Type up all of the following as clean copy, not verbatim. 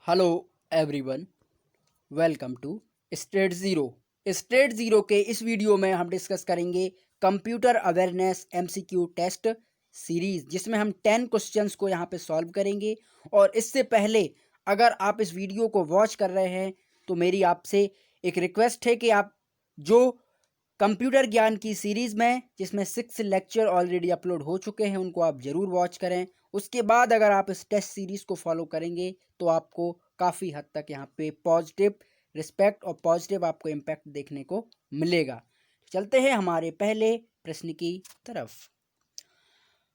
Hello everyone, welcome to state zero. State zero के इस video में हम डिस्कस करेंगे computer awareness MCQ test series, जिसमें हम 10 क्वेश्चंस को यहाँ पे सॉल्व करेंगे। और इससे पहले अगर आप इस वीडियो को वॉच कर रहे हैं तो मेरी आपसे एक रिक्वेस्ट है कि आप जो कंप्यूटर ज्ञान की सीरीज़ में जिसमें 6 लेक्चर ऑलरेडी अपलोड हो चुके हैं उनको आप ज़रूर वॉच करें। उसके बाद अगर आप इस टेस्ट सीरीज़ को फॉलो करेंगे तो आपको काफ़ी हद तक यहाँ पे पॉजिटिव रिस्पेक्ट और पॉजिटिव आपको इम्पैक्ट देखने को मिलेगा। चलते हैं हमारे पहले प्रश्न की तरफ।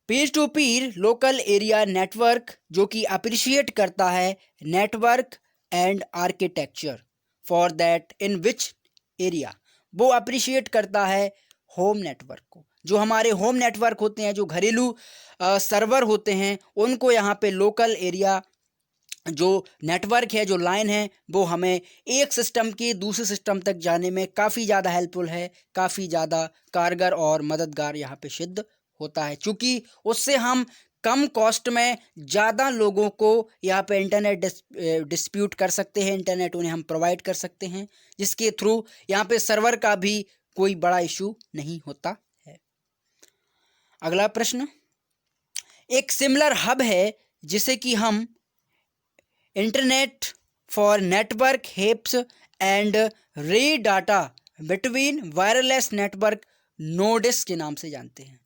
पीर to Pir local area network जो कि अप्रिशिएट करता है network and architecture for that in which area, वो अप्रिशिएट करता है होम नेटवर्क को। जो हमारे होम नेटवर्क होते हैं, जो घरेलू सर्वर होते हैं, उनको यहाँ पे लोकल एरिया जो नेटवर्क है, जो लाइन है, वो हमें एक सिस्टम के दूसरे सिस्टम तक जाने में काफ़ी ज़्यादा हेल्पफुल है, काफ़ी ज़्यादा कारगर और मददगार यहाँ पे सिद्ध होता है, क्योंकि उससे हम कम कॉस्ट में ज़्यादा लोगों को यहाँ पे इंटरनेट डिस्प्यूट कर सकते हैं, इंटरनेट उन्हें हम प्रोवाइड कर सकते हैं, जिसके थ्रू यहाँ पे सर्वर का भी कोई बड़ा इशू नहीं होता है। अगला प्रश्न, एक सिमिलर हब है जिसे कि हम internet for network hops and ray data between wireless network nodes के नाम से जानते हैं।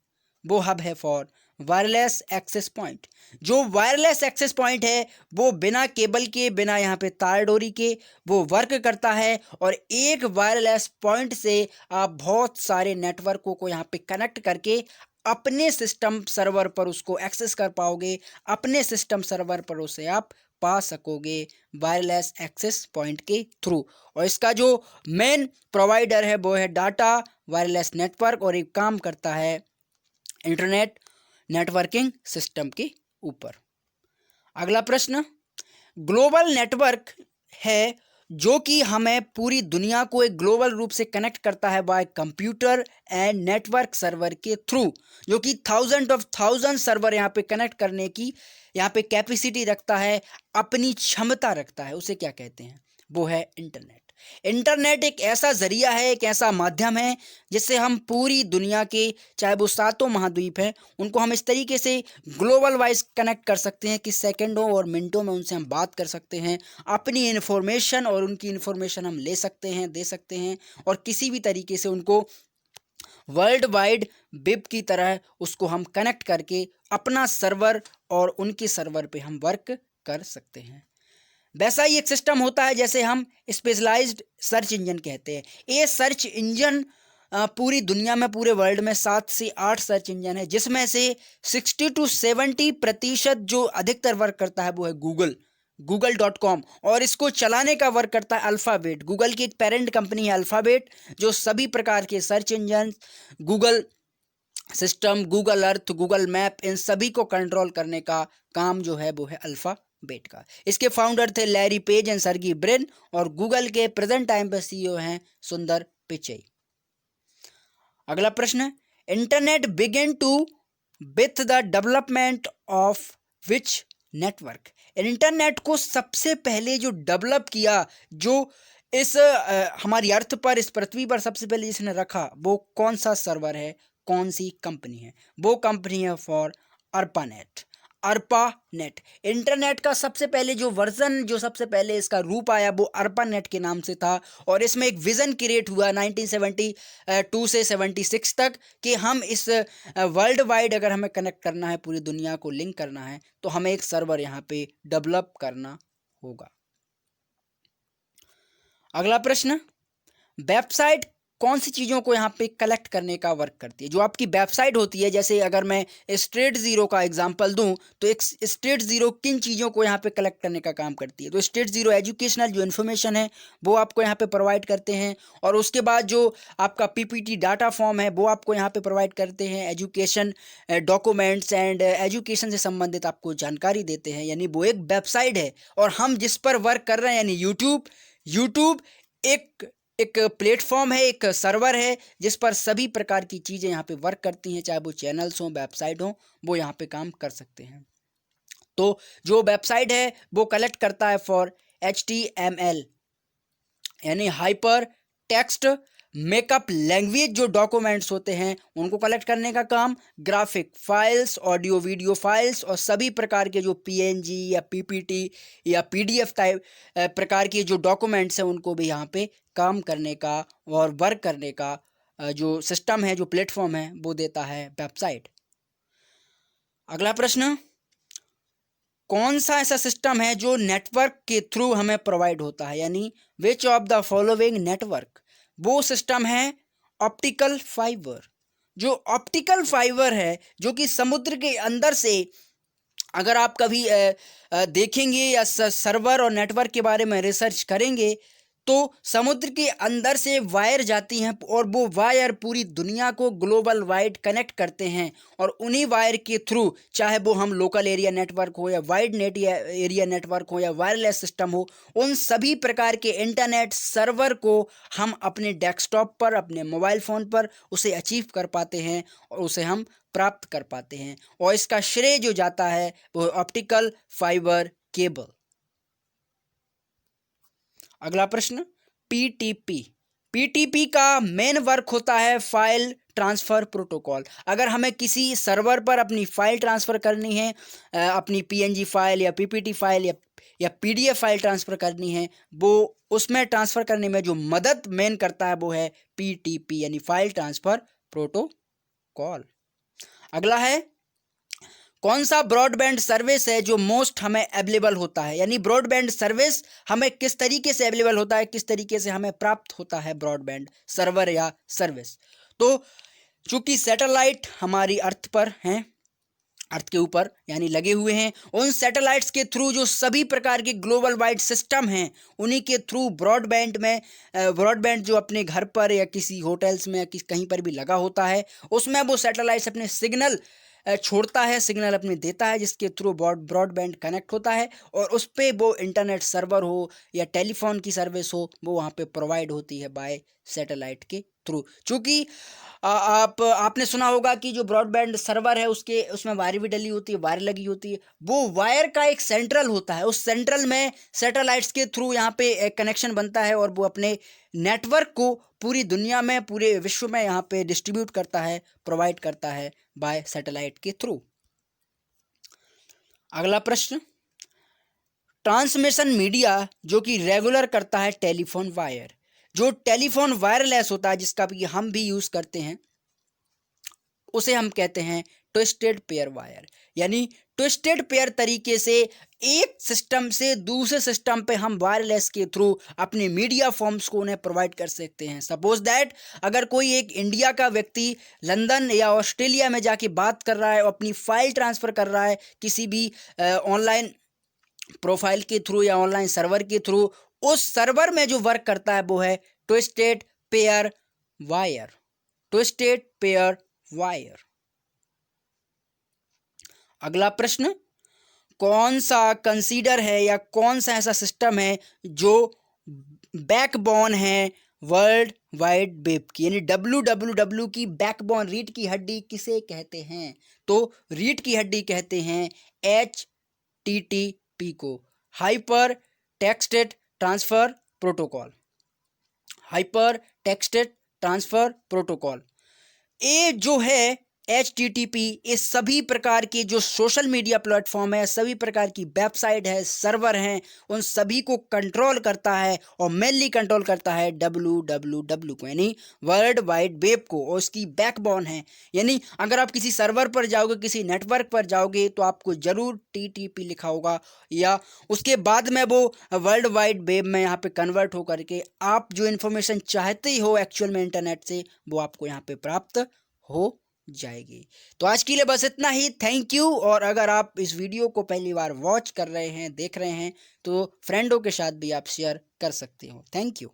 वो हब है फॉर वायरलेस एक्सेस पॉइंट। जो वायरलेस एक्सेस पॉइंट है वो बिना केबल के, बिना यहाँ पे तार डोरी के वो वर्क करता है, और एक वायरलेस पॉइंट से आप बहुत सारे नेटवर्कों को यहाँ पे कनेक्ट करके अपने सिस्टम सर्वर पर उसको एक्सेस कर पाओगे, अपने सिस्टम सर्वर पर उसे आप पा सकोगे वायरलेस एक्सेस पॉइंट के थ्रू। और इसका जो मेन प्रोवाइडर है वो है डाटा वायरलेस नेटवर्क, और एक काम करता है इंटरनेट नेटवर्किंग सिस्टम के ऊपर। अगला प्रश्न, ग्लोबल नेटवर्क है जो कि हमें पूरी दुनिया को एक ग्लोबल रूप से कनेक्ट करता है bye computer and network server के थ्रू, जो कि थाउजेंड सर्वर यहाँ पे कनेक्ट करने की यहाँ पे कैपेसिटी रखता है, अपनी क्षमता रखता है। उसे क्या कहते हैं? वो है इंटरनेट। इंटरनेट एक ऐसा जरिया है, एक ऐसा माध्यम है जिससे हम पूरी दुनिया के, चाहे वो सातों महाद्वीप हैं, उनको हम इस तरीके से ग्लोबल वाइज कनेक्ट कर सकते हैं कि सेकंडों और मिनटों में उनसे हम बात कर सकते हैं, अपनी इन्फॉर्मेशन और उनकी इन्फॉर्मेशन हम ले सकते हैं, दे सकते हैं, और किसी भी तरीके से उनको वर्ल्ड वाइड वेब की तरह उसको हम कनेक्ट करके अपना सर्वर और उनके सर्वर पे हम वर्क कर सकते हैं। वैसा ही एक सिस्टम होता है जैसे हम स्पेशलाइज्ड सर्च इंजन कहते हैं। ये सर्च इंजन पूरी दुनिया में, पूरे वर्ल्ड में 7 से 8 सर्च इंजन है, जिसमें से 60 to 70% जो अधिकतर वर्क करता है वो है google.com, और इसको चलाने का वर्क करता है अल्फ़ाबेट। गूगल की एक पेरेंट कंपनी है अल्फ़ाबेट, जो सभी प्रकार के search engine, Google system, Google earth, Google map, इन सभी को कंट्रोल करने का काम जो है वो है अल्फ़ाबेट का। इसके फाउंडर थे Larry Page and Sergey Brin, और गूगल के प्रेजेंट टाइम पे सीईओ हैं सुंदर पिचई। अगला प्रश्न, internet began to with the development of which network. Internet को सबसे पहले जो डेवलप किया, जो इस हमारी अर्थ पर, इस पृथ्वी पर सबसे पहले जिसने रखा, वो कौन सा सर्वर है, कौन सी कंपनी है? वो कंपनी है फॉर अर्पानेट। अर्पानेट इंटरनेट का सबसे पहले जो वर्जन, जो सबसे पहले इसका रूप आया, वो अर्पानेट के नाम से था, और इसमें एक विज़न क्रिएट हुआ 1972 से 76 तक कि हम इस वर्ल्ड वाइड अगर हमें कनेक्ट करना है, पूरी दुनिया को लिंक करना है, तो हमें एक सर्वर यहाँ पे डेवलप करना होगा। अगला प्रश्न, वेबसाइट कौन सी चीज़ों को यहाँ पे कलेक्ट करने का वर्क करती है? जो आपकी वेबसाइट होती है, जैसे अगर मैं स्टेट ज़ीरो का एग्जांपल दूं, तो एक स्टेट ज़ीरो किन चीज़ों को यहाँ पे कलेक्ट करने का काम करती है? तो स्टेट ज़ीरो एजुकेशनल जो इन्फॉर्मेशन है वो आपको यहाँ पे प्रोवाइड करते हैं, और उसके बाद जो आपका पीपीटी डाटा फॉर्म है वो आपको यहाँ पे प्रोवाइड करते हैं, एजुकेशन डॉक्यूमेंट्स एंड एजुकेशन से संबंधित आपको जानकारी देते हैं, यानी वो एक वेबसाइट है। और हम जिस पर वर्क कर रहे हैं, यानी यूट्यूब एक एक प्लेटफॉर्म है, एक सर्वर है, जिस पर सभी प्रकार की चीज़ें यहाँ पे वर्क करती हैं, चाहे वो चैनल्स हों, वेबसाइट हों, वो यहाँ पे काम कर सकते हैं। तो जो वेबसाइट है वो कलेक्ट करता है फॉर HTML यानी हाइपर टेक्स्ट मेकअप लैंग्वेज जो डॉक्यूमेंट्स होते हैं उनको कलेक्ट करने का काम graphic files, audio video files और सभी प्रकार के जो PNG या PPT या PDF टाइप प्रकार के जो डॉक्यूमेंट्स हैं उनको भी यहाँ पे काम करने का और वर्क करने का जो सिस्टम है, जो प्लेटफॉर्म है, वो देता है वेबसाइट। अगला प्रश्न, कौन सा ऐसा सिस्टम है जो नेटवर्क के थ्रू हमें प्रोवाइड होता है, यानी which of the following network? वो सिस्टम है ऑप्टिकल फाइबर। जो ऑप्टिकल फाइबर है जो कि समुद्र के अंदर से, अगर आप कभी देखेंगे या सर्वर और नेटवर्क के बारे में रिसर्च करेंगे तो समुद्र के अंदर से वायर जाती हैं और वो वायर पूरी दुनिया को ग्लोबल वाइड कनेक्ट करते हैं और उन्हीं वायर के थ्रू, चाहे वो हम लोकल एरिया नेटवर्क हो या वाइड नेट एरिया नेटवर्क हो या वायरलेस सिस्टम हो, उन सभी प्रकार के इंटरनेट सर्वर को हम अपने डेस्कटॉप पर, अपने मोबाइल फ़ोन पर उसे अचीव कर पाते हैं और उसे हम प्राप्त कर पाते हैं। और इसका श्रेय जो जाता है वो ऑप्टिकल फाइबर केबल। अगला प्रश्न, पीटीपी का मेन वर्क होता है फाइल ट्रांसफ़र प्रोटोकॉल। अगर हमें किसी सर्वर पर अपनी फ़ाइल ट्रांसफ़र करनी है, अपनी PNG फाइल या PPT फाइल या PDF फाइल ट्रांसफ़र करनी है, वो उसमें ट्रांसफ़र करने में जो मदद मेन करता है वो है PTP यानी फाइल ट्रांसफ़र प्रोटोकॉल। अगला है, कौन सा ब्रॉडबैंड सर्विस है जो मोस्ट हमें अवेलेबल होता है, यानी ब्रॉडबैंड सर्विस हमें किस तरीके से अवेलेबल होता है, किस तरीके से हमें प्राप्त होता है ब्रॉडबैंड सर्वर या सर्विस? तो चूंकि सैटेलाइट हमारी अर्थ पर हैं, अर्थ के ऊपर यानी लगे हुए हैं, उन सैटेलाइट्स के थ्रू जो सभी प्रकार के ग्लोबल वाइड सिस्टम हैं उन्हीं के थ्रू ब्रॉडबैंड जो अपने घर पर या किसी होटल्स में या कहीं पर भी लगा होता है उसमें वो सैटेलाइट्स अपने सिग्नल छोड़ता है, सिग्नल अपने देता है, जिसके थ्रू ब्रॉडबैंड कनेक्ट होता है और उस पर वो इंटरनेट सर्वर हो या टेलीफोन की सर्विस हो वो वहाँ पे प्रोवाइड होती है बाय सैटेलाइट के थ्रू। चूँकि आपने सुना होगा कि जो ब्रॉडबैंड सर्वर है उसमें वायर भी डली होती है, वायर लगी होती है, वो वायर का एक सेंट्रल होता है, उस सेंट्रल में सैटेलाइट्स के थ्रू यहाँ पे एक कनेक्शन बनता है और वो अपने नेटवर्क को पूरी दुनिया में, पूरे विश्व में यहाँ पे डिस्ट्रीब्यूट करता है, प्रोवाइड करता है बाय सैटेलाइट के थ्रू। अगला प्रश्न, ट्रांसमिशन मीडिया जो कि रेगुलर करता है टेलीफोन वायर, जो टेलीफोन वायरलेस होता है जिसका भी हम भी यूज़ करते हैं उसे हम कहते हैं ट्विस्टेड पेयर वायर। यानी ट्विस्टेड पेयर तरीके से एक सिस्टम से दूसरे सिस्टम पे हम वायरलेस के थ्रू अपने मीडिया फॉर्म्स को उन्हें प्रोवाइड कर सकते हैं। सपोज दैट अगर कोई एक इंडिया का व्यक्ति लंदन या ऑस्ट्रेलिया में जाके बात कर रहा है और अपनी फाइल ट्रांसफ़र कर रहा है किसी भी ऑनलाइन प्रोफाइल के थ्रू या ऑनलाइन सर्वर के थ्रू, उस सर्वर में जो वर्क करता है वो है twisted pair wire. Twisted pair wire. अगला प्रश्न, कौन सा कंसीडर है या कौन सा ऐसा सिस्टम है जो बैकबोन है वर्ल्ड वाइड वेब की, यानी WWW की बैकबोन, रीढ़ की हड्डी किसे कहते हैं? तो रीढ़ की हड्डी कहते हैं HTTP को, hyper texted transfer protocol. Hyper texted transfer protocol ये जो है HTTP, ये सभी प्रकार के जो सोशल मीडिया प्लेटफॉर्म है, सभी प्रकार की वेबसाइट है, सर्वर हैं, उन सभी को कंट्रोल करता है और मेनली कंट्रोल करता है WWW को, यानी वर्ल्ड वाइड वेब को, और उसकी बैकबोन है। यानी अगर आप किसी सर्वर पर जाओगे, किसी नेटवर्क पर जाओगे तो आपको ज़रूर TTP लिखा होगा या उसके बाद में वो वर्ल्ड वाइड वेब में यहाँ पे कन्वर्ट हो करके आप जो इन्फॉर्मेशन चाहते हो एक्चुअल में इंटरनेट से वो आपको यहाँ पे प्राप्त हो जाएगी। तो आज के लिए बस इतना ही। Thank you. और अगर आप इस वीडियो को पहली बार वॉच कर रहे हैं, देख रहे हैं, तो फ्रेंडों के साथ भी आप शेयर कर सकते हो। Thank you.